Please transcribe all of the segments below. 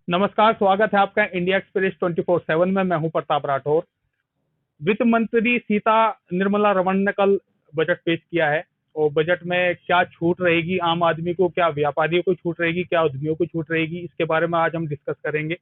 नमस्कार, स्वागत है आपका इंडिया एक्सप्रेस 24/7 में। मैं हूं प्रताप राठौर। वित्त मंत्री सीता निर्मला रमण ने कल बजट पेश किया है और बजट में क्या छूट रहेगी आम आदमी को, क्या व्यापारियों को छूट रहेगी, क्या उद्यमियों को छूट रहेगी, इसके बारे में आज हम डिस्कस करेंगे।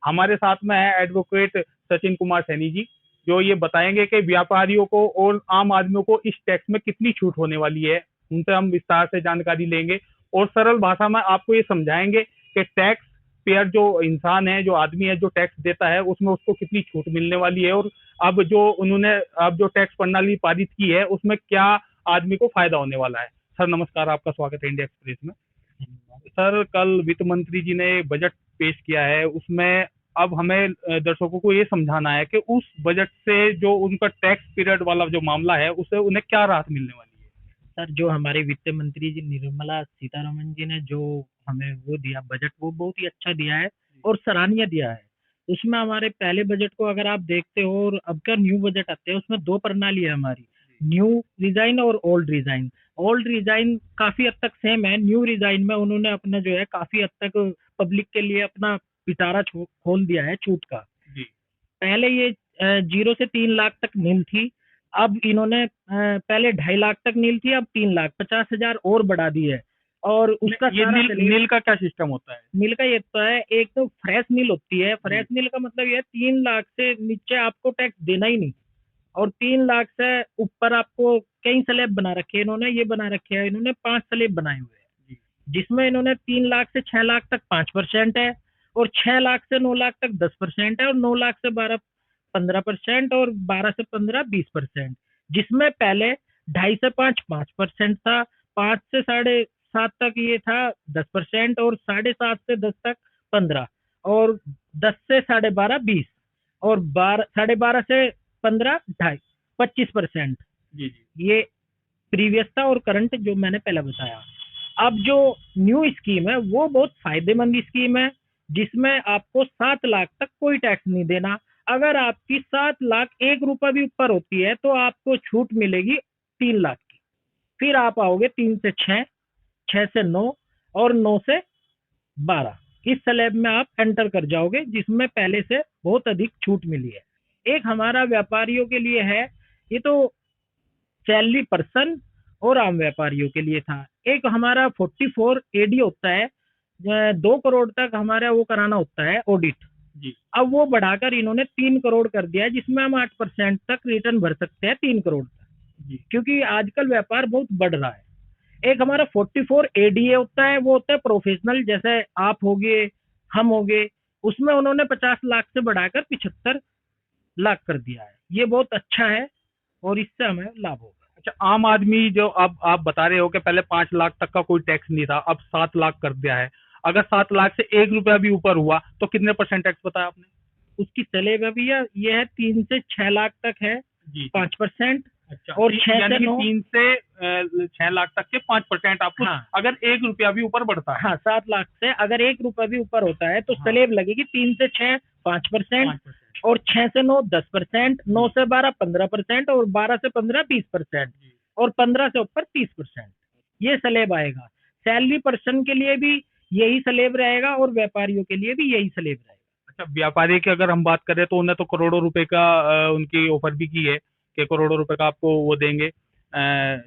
हमारे साथ में है एडवोकेट सचिन कुमार सैनी जी, जो ये बताएंगे कि व्यापारियों को और आम आदमियों को इस टैक्स में कितनी छूट होने वाली है। उनसे हम विस्तार से जानकारी लेंगे और सरल भाषा में आपको ये समझाएंगे कि टैक्स पेयर जो इंसान है, जो आदमी है, जो टैक्स देता है, उसमें उसको कितनी छूट मिलने वाली है और अब जो टैक्स प्रणाली पारित की है उसमें क्या आदमी को फायदा होने वाला है। सर नमस्कार, आपका स्वागत है इंडिया एक्सप्रेस में। सर, कल वित्त मंत्री जी ने बजट पेश किया है, उसमें अब हमें दर्शकों को ये समझाना है कि उस बजट से जो उनका टैक्स पीरियड वाला जो मामला है उससे उन्हें क्या राहत मिलने वाली है। सर, जो हमारे वित्त मंत्री जी निर्मला सीतारमण जी ने जो हमें वो दिया बजट, वो बहुत ही अच्छा दिया है और सराहनीय दिया है। उसमें हमारे पहले बजट को अगर आप देखते हो और अब का न्यू बजट आते हैं, उसमें दो प्रणाली है हमारी, न्यू डिजाइन और ओल्ड डिजाइन। ओल्ड डिजाइन काफी हद तक सेम है। न्यू डिजाइन में उन्होंने अपना जो है काफी हद तक पब्लिक के लिए अपना पिटारा खोल दिया है छूट का। जी। पहले ये 0 से 3 लाख तक नील थी। अब इन्होंने पहले 2.5 लाख तक नील थी, अब 3 लाख 50,000 और बढ़ा दी है। और उसका ये सारा नील का क्या सिस्टम होता है? नील का ये तो है, एक तो फ्रेश नील होती है। फ्रेश नील का मतलब ये है 3 लाख से नीचे आपको टैक्स देना ही नहीं, और 3 लाख से ऊपर आपको कई स्लैब बना रखे हैं इन्होंने। ये बना रखे हैं इन्होंने 5 स्लैब बनाए हुए हैं, जिसमें इन्होंने 3 लाख से 6 लाख तक 5% है, और 6 लाख से 9 लाख तक 10% है, और 9 लाख से 12 15%, और 12 से 15 20%। जिसमें पहले 2.5 से 5 5% था, 5 से 7.5 तक ये था 10%, और 7.5 से 10 तक 15, और 10 से 12.5 20, और 12.5 से 15 2.5 25%। जी जी। ये प्रीवियस था और करंट जो मैंने पहले बताया। अब जो न्यू स्कीम है वो बहुत फायदेमंद स्कीम है, जिसमें आपको 7 लाख तक कोई टैक्स नहीं देना। अगर आपकी 7 लाख 1 रुपया भी ऊपर होती है तो आपको छूट मिलेगी 3 लाख की। फिर आप आओगे 3 से 6, 6 से 9, और 9 से 12, इस स्लैब में आप एंटर कर जाओगे, जिसमें पहले से बहुत अधिक छूट मिली है। एक हमारा व्यापारियों के लिए है, ये तो सैलरी पर्सन और आम व्यापारियों के लिए था। एक हमारा 44 एडी होता है, 2 करोड़ तक हमारा वो कराना होता है ऑडिट। जी। अब वो बढ़ाकर इन्होंने 3 करोड़ कर दिया है, जिसमें हम 8% तक रिटर्न भर सकते हैं 3 करोड़ तक। जी। क्योंकि आजकल व्यापार बहुत बढ़ रहा है। एक हमारा 44 एडीए होता है, वो होता है प्रोफेशनल, जैसे आप होगे, हम होगे। उसमें उन्होंने 50 लाख से बढ़ाकर 75 लाख कर दिया है। ये बहुत अच्छा है और इससे हमें लाभ होगा। अच्छा, आम आदमी जो अब आप बता रहे हो कि पहले 5 लाख तक का कोई टैक्स नहीं था, अब 7 लाख कर दिया है। अगर 7 लाख से 1 रुपया भी ऊपर हुआ तो कितने % टैक्स बताया आपने? उसकी चलेगा भैया, ये है 3 से 6 लाख तक है जी। 5%, अच्छा, और 6 यानी से कि 9। 3 से 6 लाख तक के 5% आपको, हाँ अगर 1 रुपया भी ऊपर बढ़ता है। हाँ, 7 लाख से अगर 1 रुपया भी ऊपर होता है तो हाँ। स्लेब लगेगी 3 से 6 5%, 5%। और 6 से 9 10%, 9 से 12 15%, और 12 से 15 20%, और 15 से ऊपर 30%। ये स्लेब आएगा। सैलरी पर्सन के लिए भी यही स्लेब रहेगा और व्यापारियों के लिए भी यही स्लेब रहेगा। अच्छा, व्यापारी की अगर हम बात करें तो उन्हें तो करोड़ों रुपए का उनकी ऑफर भी की है कि करोड़ों रुपए का आपको वो देंगे,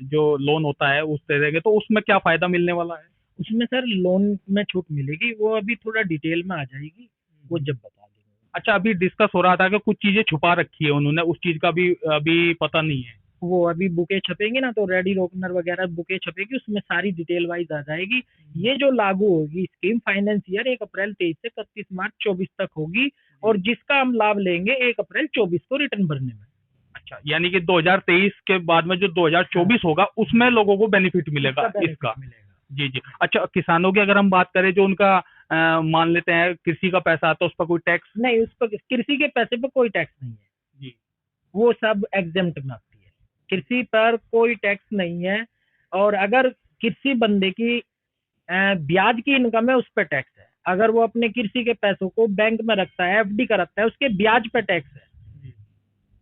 जो लोन होता है उस दे देंगे। तो उसमें क्या फायदा मिलने वाला है? उसमें सर लोन में छूट मिलेगी, वो अभी थोड़ा डिटेल में आ जाएगी, वो जब बता देंगे। अच्छा, अभी डिस्कस हो रहा था कि कुछ चीजें छुपा रखी है उन्होंने, उस चीज का भी अभी पता नहीं है। वो अभी बुके छपेंगे ना, तो रेडी रोकनर वगैरह बुके छपेगी, उसमें सारी डिटेल वाइज आ जाएगी। ये जो लागू होगी स्कीम फाइनेंस ईयर 1 अप्रैल 23 से 31 मार्च 24 तक होगी, और जिसका हम लाभ लेंगे 1 अप्रैल 24 को रिटर्न भरने में। अच्छा, यानी कि 2023 के बाद में जो 2024 होगा उसमें लोगों को बेनिफिट मिलेगा इसका। मिलेगा। जी जी। अच्छा, किसानों की अगर हम बात करें, जो उनका मान लेते हैं कृषि का पैसा आता है, उस पर कोई टैक्स? नहीं, उस पर कृषि के पैसे पर कोई टैक्स नहीं है। जी। वो सब एग्जेम्प्ट में आती है, कृषि पर कोई टैक्स नहीं है। और अगर कृषि बंदे की ब्याज की इनकम है, उस पर टैक्स है। अगर वो अपने कृषि के पैसों को बैंक में रखता है, एफडी कराता है, उसके ब्याज पे टैक्स है, जी।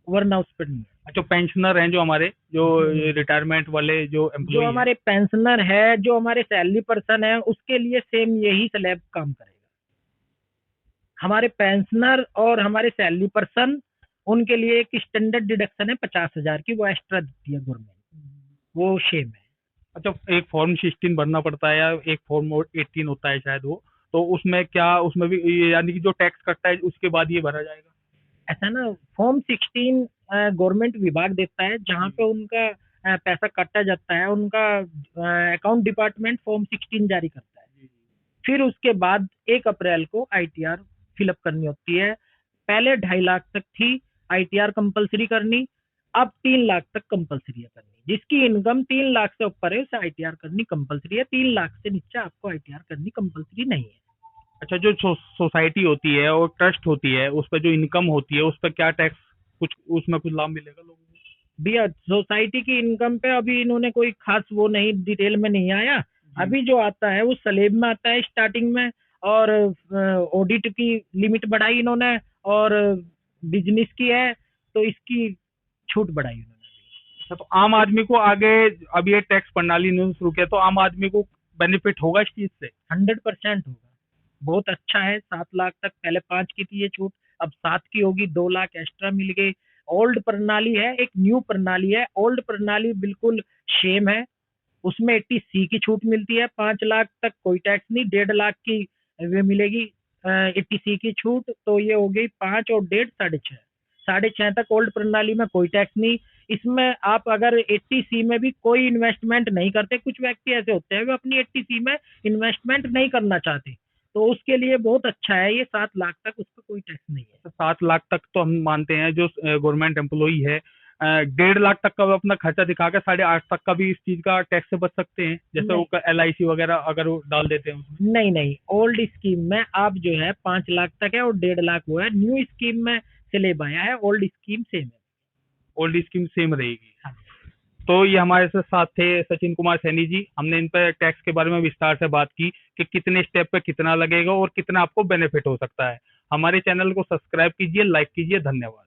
वरना उस पर नहीं है। अच्छा, पेंशनर हैं जो हमारे, जो रिटायरमेंट वाले जो जो एम्प्लॉय हैं। हमारे पेंशनर है, जो हमारे सैलरी पर्सन है, उसके लिए सेम यही स्लैब काम करेगा। हमारे पेंशनर और हमारे सैलरी पर्सन, उनके लिए एक स्टैंडर्ड डिडक्शन है 50,000 की, वो एक्स्ट्रा देती है गवर्नमेंट, वो सेम है। अच्छा, एक फॉर्म 16 भरना पड़ता है या एक फॉर्म 18 होता है शायद वो, तो उसमें क्या, उसमें भी यानी कि जो टैक्स कटता है उसके बाद ये भरा जाएगा? ऐसा ना, फॉर्म 16 गवर्नमेंट विभाग देता है, जहाँ पे उनका पैसा काटा जाता है, उनका अकाउंट डिपार्टमेंट फॉर्म 16 जारी करता है। फिर उसके बाद 1 अप्रैल को आईटीआर फिलअप करनी होती है। पहले 2.5 लाख तक थी आईटीआर कंपलसरी करनी, अब 3 लाख तक कंपलसरी है करनी। जिसकी इनकम 3 लाख से ऊपर है उसे आईटीआर करनी कंपलसरी है, 3 लाख से नीचे आपको आईटीआर करनी कंपलसरी नहीं है। अच्छा, जो सोसाइटी होती है और ट्रस्ट होती है, उस पर जो इनकम होती है उस पर क्या टैक्स, कुछ उसमें कुछ लाभ मिलेगा लोगों को? भैया सोसाइटी की इनकम पे अभी इन्होंने कोई खास वो नहीं, डिटेल में नहीं आया। अभी जो आता है वो स्लेब में आता है स्टार्टिंग में, और ऑडिट की लिमिट बढ़ाई इन्होंने, और बिजनेस की है तो इसकी छूट बढ़ाई उन्होंने। अच्छा, तो आम आदमी को आगे, अब ये टैक्स प्रणाली इन्होंने शुरू किया, तो आम आदमी को बेनिफिट होगा इस चीज से? 100% होगा, बहुत अच्छा है। 7 लाख तक, पहले 5 की थी ये छूट, अब 7 की होगी, 2 लाख एक्स्ट्रा मिल गई। ओल्ड प्रणाली है, एक न्यू प्रणाली है। ओल्ड प्रणाली बिल्कुल सेम है, उसमें 80C की छूट मिलती है, 5 लाख तक कोई टैक्स नहीं, 1.5 लाख की वे मिलेगी 80C की छूट। तो ये हो गई 5 और 1.5, 6.5, 6.5 तक ओल्ड प्रणाली में कोई टैक्स नहीं। इसमें आप अगर 80C में भी कोई इन्वेस्टमेंट नहीं करते, कुछ व्यक्ति ऐसे होते हैं वे अपनी 80C में इन्वेस्टमेंट नहीं करना चाहते, तो उसके लिए बहुत अच्छा है ये। 7 लाख तक उस पर कोई टैक्स नहीं है। तो 7 लाख तक तो हम मानते हैं, जो गवर्नमेंट एम्प्लॉई है 1.5 लाख तक का वो अपना खर्चा दिखा के 8.5 तक का भी इस चीज का टैक्स से बच सकते हैं, जैसे नहीं वो LIC वगैरह अगर वो डाल देते हैं उसमें। नहीं नहीं, ओल्ड स्कीम में आप जो है 5 लाख तक है और 1.5 लाख वो है। न्यू स्कीम में स्लेब आया है, ओल्ड स्कीम सेम है। ओल्ड स्कीम सेम रहेगी। हाँ। तो ये हमारे साथ थे सचिन कुमार सैनी जी। हमने इन पर टैक्स के बारे में विस्तार से बात की कि कितने स्टेप पे कितना लगेगा और कितना आपको बेनिफिट हो सकता है। हमारे चैनल को सब्सक्राइब कीजिए, लाइक कीजिए। धन्यवाद।